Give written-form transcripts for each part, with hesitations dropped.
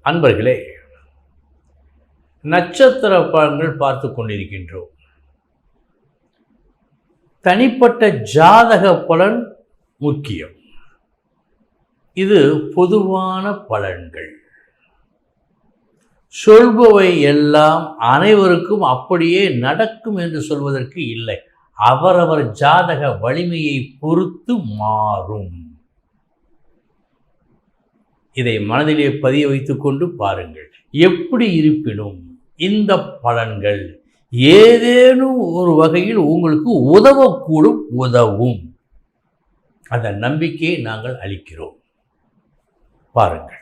அன்பர்களே, நட்சத்திர பலன்கள் பார்த்து கொண்டிருக்கின்றோம். தனிப்பட்ட ஜாதக பலன் முக்கியம். இது பொதுவான பலன்கள். சொல்பவை எல்லாம் அனைவருக்கும் அப்படியே நடக்கும் என்று சொல்வதற்கு இல்லை. அவரவர் ஜாதக வலிமையை பொறுத்து மாறும். இதை மனதிலே பதிய வைத்துக் கொண்டு பாருங்கள். எப்படி இருப்பினும் இந்த பலன்கள் ஏதேனும் ஒரு வகையில் உங்களுக்கு உதவும். அந்த நம்பிக்கையை நாங்கள் அளிக்கிறோம். பாருங்கள்.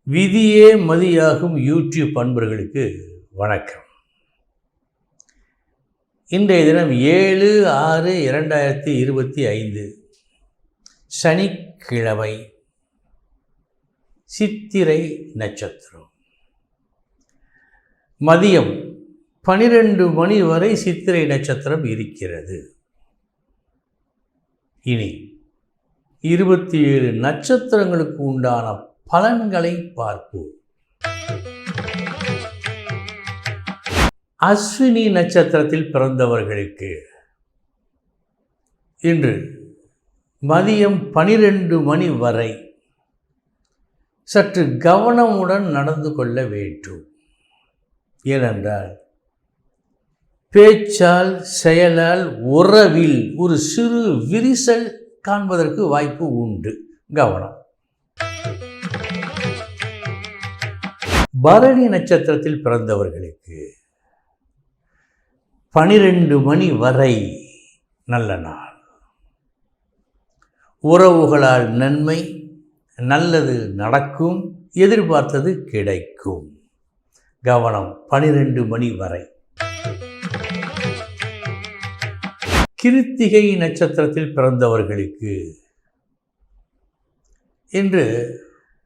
விதியே மதியாகும் யூடியூப் அன்பர்களுக்கு வணக்கம். இன்றைய தினம் 7/6/2025 சனிக்கிழமை, சித்திரை நட்சத்திரம். மதியம் 12 மணி வரை சித்திரை நட்சத்திரம் இருக்கிறது. இனி 27 நட்சத்திரங்களுக்கு உண்டான பலன்களை பார்ப்போம். அஸ்வினி நட்சத்திரத்தில் பிறந்தவர்களுக்கு இன்று மதியம் 12 மணி வரை சற்று கவனமுடன் நடந்து கொள்ள வேண்டும். ஏனென்றால் பேச்சால், செயலால், உறவில் ஒரு சிறு விரிசல் காண்பதற்கு வாய்ப்பு உண்டு. கவனம். பரணி நட்சத்திரத்தில் பிறந்தவர்களுக்கு 12 மணி வரை நல்ல நாள். உறவுகளால் நன்மை, நல்லது நடக்கும், எதிர்பார்த்தது கிடைக்கும். கவனம். 12 மணி வரை. கிருத்திகை நட்சத்திரத்தில் பிறந்தவர்களுக்கு இன்று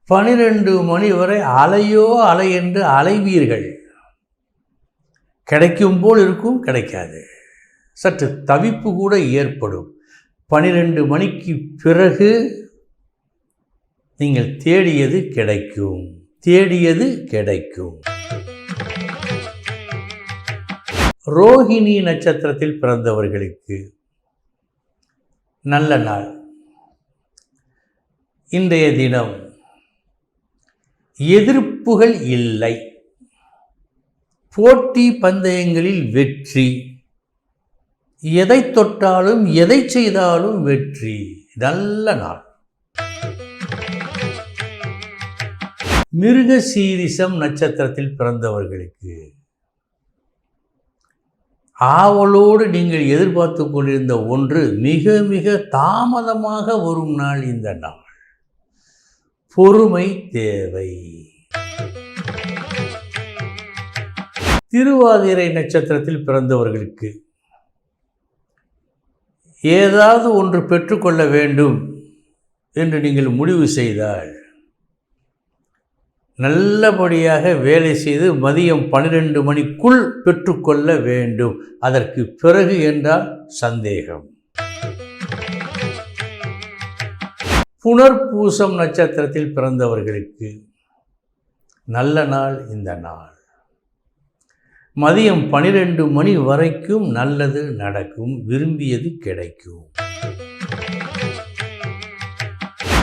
12 மணி வரை அலையோ அலை என்று அலைவீர்கள். கிடைக்கும் போல் இருக்கும், கிடைக்காது. சற்று தவிப்பு கூட ஏற்படும். 12 மணிக்கு பிறகு நீங்கள் தேடியது கிடைக்கும். ரோஹிணி நட்சத்திரத்தில் பிறந்தவர்களுக்கு நல்ல நாள். இன்றைய தினம் எதிர்ப்புகள் இல்லை. போட்டி பந்தயங்களில் வெற்றி. எதை தொட்டாலும் எதை செய்தாலும் வெற்றி. நல்ல நாள். மிருகசீரிஷம் நட்சத்திரத்தில் பிறந்தவர்களுக்கு ஆவலோடு நீங்கள் எதிர்பார்த்து கொண்டிருந்த ஒன்று மிக மிக தாமதமாக வரும் நாள் இந்த நாள். பொறுமை தேவை. திருவாதிரை நட்சத்திரத்தில் பிறந்தவர்களுக்கு ஏதாவது ஒன்று பெற்றுக்கொள்ள வேண்டும் என்று நீங்கள் முடிவு செய்தால் நல்லபடியாக வேலை செய்து மதியம் 12 மணிக்குள் பெற்றுக்கொள்ள வேண்டும். அதற்கு பிறகு என்றால் சந்தேகம். புனர்பூசம் நட்சத்திரத்தில் பிறந்தவர்களுக்கு நல்ல நாள் இந்த நாள். மதியம் 12 மணி வரைக்கும் நல்லது நடக்கும், விரும்பியது கிடைக்கும்.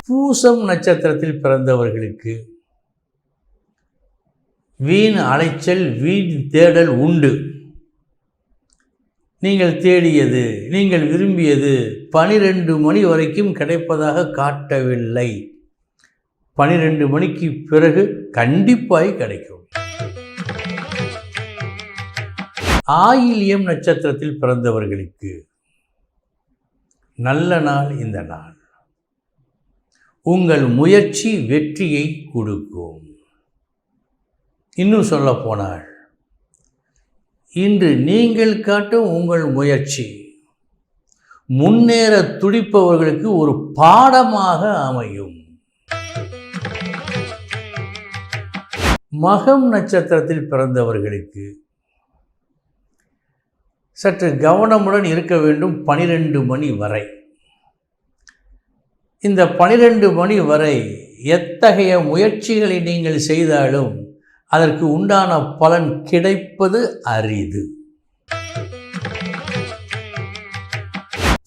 பூசம் நட்சத்திரத்தில் பிறந்தவர்களுக்கு வீண் அலைச்சல், வீண் தேடல் உண்டு. நீங்கள் தேடியது, நீங்கள் விரும்பியது 12 மணி வரைக்கும் கிடைப்பதாக காட்டவில்லை. 12 மணிக்கு பிறகு கண்டிப்பாய் கிடைக்கும். ஆயில்யம் நட்சத்திரத்தில் பிறந்தவர்களுக்கு நல்ல நாள் இந்த நாள். உங்கள் முயற்சி வெற்றியை கொடுக்கும். இன்னும் சொல்ல போனால் இன்று நீங்கள் காட்டும் உங்கள் முயற்சி முன்னேற துடிப்பவர்களுக்கு ஒரு பாடமாக அமையும். மகம் நட்சத்திரத்தில் பிறந்தவர்களுக்கு சற்று கவனமுடன் இருக்க வேண்டும் 12 மணி வரை. இந்த 12 மணி வரை எத்தகைய முயற்சிகளை நீங்கள் செய்தாலும் அதற்கு உண்டான பலன் கிடைப்பது அரிது.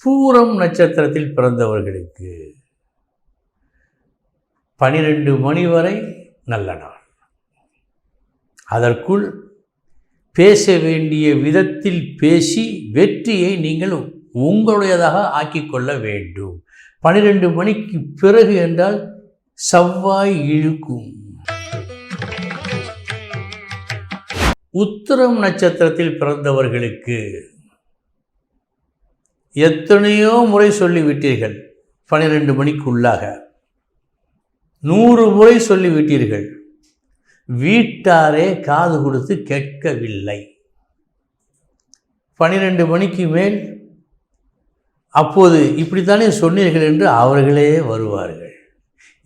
பூரம் நட்சத்திரத்தில் பிறந்தவர்களுக்கு 12 மணி வரை நல்ல நாள். அதற்குள் பேச வேண்டிய விதத்தில் பேசி வெற்றியை நீங்கள் உங்களுடையதாக ஆக்கிக்கொள்ள வேண்டும். 12 மணிக்கு பிறகு என்றால் செவ்வாய் இழுக்கும். உத்திரம் நட்சத்திரத்தில் பிறந்தவர்களுக்கு எத்தனையோ முறை சொல்லிவிட்டீர்கள், 12 மணிக்குள்ளாக 100 முறை சொல்லிவிட்டீர்கள், வீட்டாரே காது கொடுத்து கேட்கவில்லை. 12 மணிக்கு மேல் அப்போது இப்படித்தானே சொன்னீர்கள் என்று அவர்களே வருவார்கள்.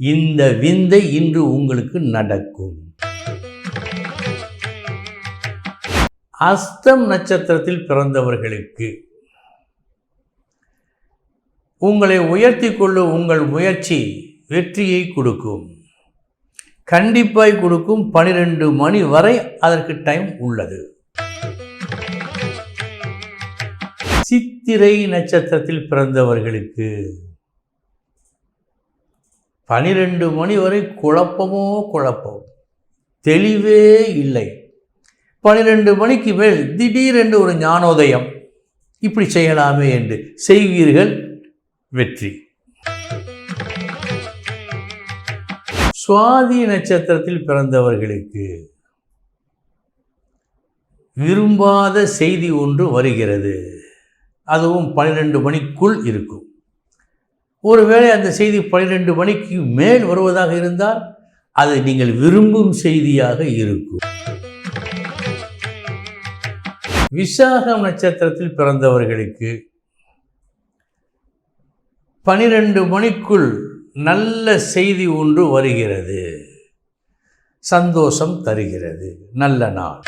இந்த விந்தை இன்று உங்களுக்கு நடக்கும். அஸ்தம் நட்சத்திரத்தில் பிறந்தவர்களுக்கு உங்களை உயர்த்தி கொள்ளும் உங்கள் முயற்சி வெற்றியை கொடுக்கும், கண்டிப்பாய் கொடுக்கும். 12 மணி வரை அதற்கு டைம் உள்ளது. சித்திரை நட்சத்திரத்தில் பிறந்தவர்களுக்கு 12 மணி வரை குழப்பமோ குழப்பம், தெளிவே இல்லை. 12 மணிக்கு மேல் திடீரென்று ஒரு ஞானோதயம், இப்படி செய்யலாமே என்று செய்வீர்கள், வெற்றி. சுவாதி நட்சத்திரத்தில் பிறந்தவர்களுக்கு விரும்பாத செய்தி ஒன்று வருகிறது, அதுவும் 12 மணிக்குள் இருக்கும். ஒருவேளை அந்த செய்தி 12 மணிக்கு மேல் வருவதாக இருந்தால் அது நீங்கள் விரும்பும் செய்தியாக இருக்கும். விசாகம் நட்சத்திரத்தில் பிறந்தவர்களுக்கு 12 மணிக்குள் நல்ல செய்தி ஒன்று வருகிறது, சந்தோஷம் தருகிறது, நல்ல நாள்.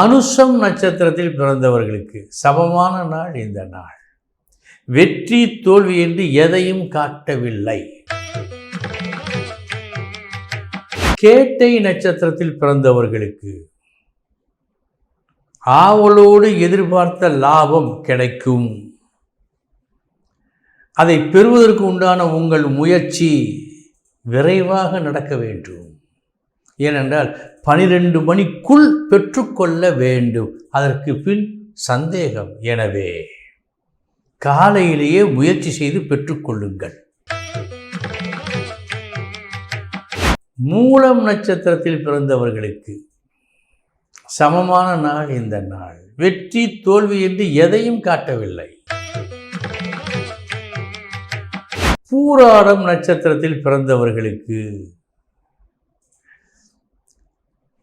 அனுஷம் நட்சத்திரத்தில் பிறந்தவர்களுக்கு சமமான நாள் இந்த நாள். வெற்றி தோல்வி என்று எதையும் காட்டவில்லை. கேட்டை நட்சத்திரத்தில் பிறந்தவர்களுக்கு ஆவலோடு எதிர்பார்த்த லாபம் கிடைக்கும். அதை பெறுவதற்கு உண்டான உங்கள் முயற்சி விரைவாக நடக்க வேண்டும். ஏனென்றால் 12 மணிக்குள் பெற்றுக்கொள்ள வேண்டும், அதற்கு பின் சந்தேகம். எனவே காலையிலேயே முயற்சி செய்து பெற்றுக்கொள்ளுங்கள். மூலம் நட்சத்திரத்தில் பிறந்தவர்களுக்கு சமமான நாள் இந்த நாள். வெற்றி தோல்வி என்று எதையும் காட்டவில்லை. பூராடம் நட்சத்திரத்தில் பிறந்தவர்களுக்கு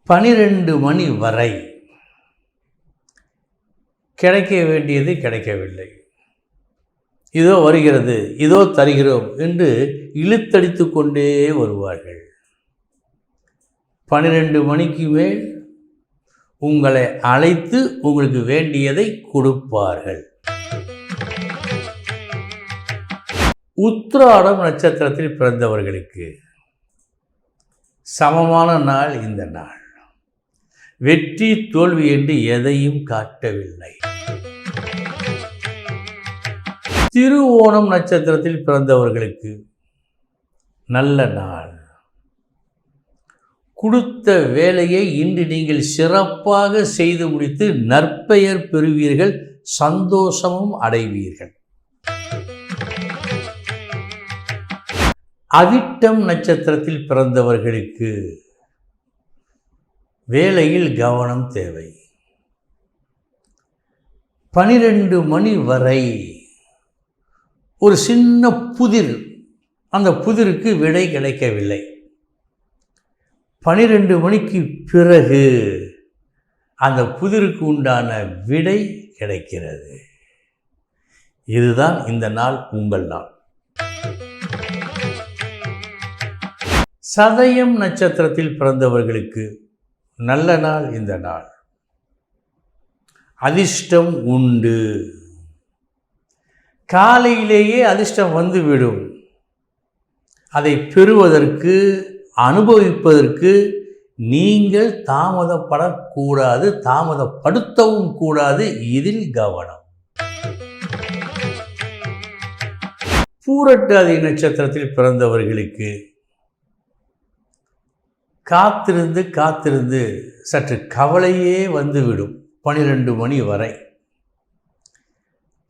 12 மணி வரை கிடைக்க வேண்டியது கிடைக்கவில்லை. இதோ வருகிறது, இதோ தருகிறோம் என்று இழுத்தடித்து கொண்டே வருவார்கள். 12 மணிக்கு மேல் உங்களை அழைத்து உங்களுக்கு வேண்டியதை கொடுப்பார்கள். உத்திராடம் நட்சத்திரத்தில் பிறந்தவர்களுக்கு சமமான நாள் இந்த நாள். வெற்றி தோல்வி என்று எதையும் காட்டவில்லை. திருவோணம் நட்சத்திரத்தில் பிறந்தவர்களுக்கு நல்ல நாள். கொடுத்த வேலையை இன்று நீங்கள் சிறப்பாக செய்து முடித்து நற்பெயர் பெறுவீர்கள், சந்தோஷமும் அடைவீர்கள். அவிட்டம் நட்சத்திரத்தில் பிறந்தவர்களுக்கு வேலையில் கவனம் தேவை. 12 மணி வரை ஒரு சின்ன புதிர், அந்த புதிருக்கு விடை கிடைக்கவில்லை. 12 மணிக்கு பிறகு அந்த புதிருக்கு உண்டான விடை கிடைக்கிறது. இதுதான் இந்த நாள் உங்கள் நாள். சதயம் நட்சத்திரத்தில் பிறந்தவர்களுக்கு நல்ல நாள் இந்த நாள். அதிர்ஷ்டம் உண்டு. காலையிலேயே அதிர்ஷ்டம் வந்துவிடும். அதை பெறுவதற்கு, அனுபவிப்பதற்கு நீங்கள் தாமதப்படக்கூடாது, தாமதப்படுத்தவும் கூடாது. இதில் கவனம். பூரட்டாதி நட்சத்திரத்தில் பிறந்தவர்களுக்கு காத்திருந்து காத்திருந்து சற்று கவலையே வந்துவிடும் 12 மணி வரை.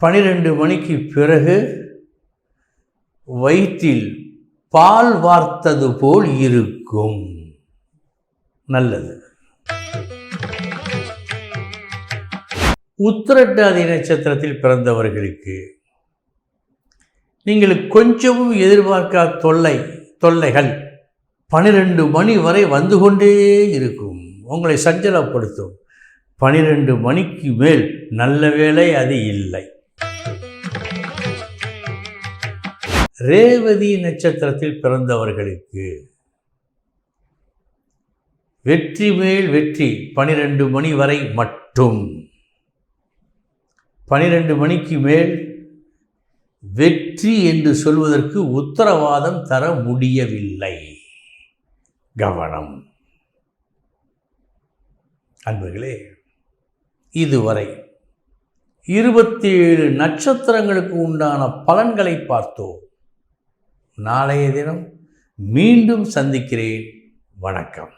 12 மணிக்கு பிறகு வயிற்றில் பால் வார்த்தது போல் இருக்கும். நல்லது. உத்திரட்டாதி நட்சத்திரத்தில் பிறந்தவர்களுக்கு நீங்கள் கொஞ்சமும் எதிர்பார்க்காத தொல்லைகள் 12 மணி வரை வந்து கொண்டே இருக்கும். உங்களை சஞ்சலப்படுத்தும். 12 மணிக்கு மேல் நல்ல வேளை அது இல்லை. ரேவதி நட்சத்திரத்தில் பிறந்தவர்களுக்கு வெற்றி மேல் வெற்றி 12 மணி வரை மட்டும். 12 மணிக்கு மேல் வெற்றி என்று சொல்வதற்கு உத்தரவாதம் தர முடியவில்லை. கவனம். அன்பர்களே, இதுவரை 27 நட்சத்திரங்களுக்கு உண்டான பலன்களை பார்த்தோம். நாளைய தினம் மீண்டும் சந்திக்கிறேன். வணக்கம்.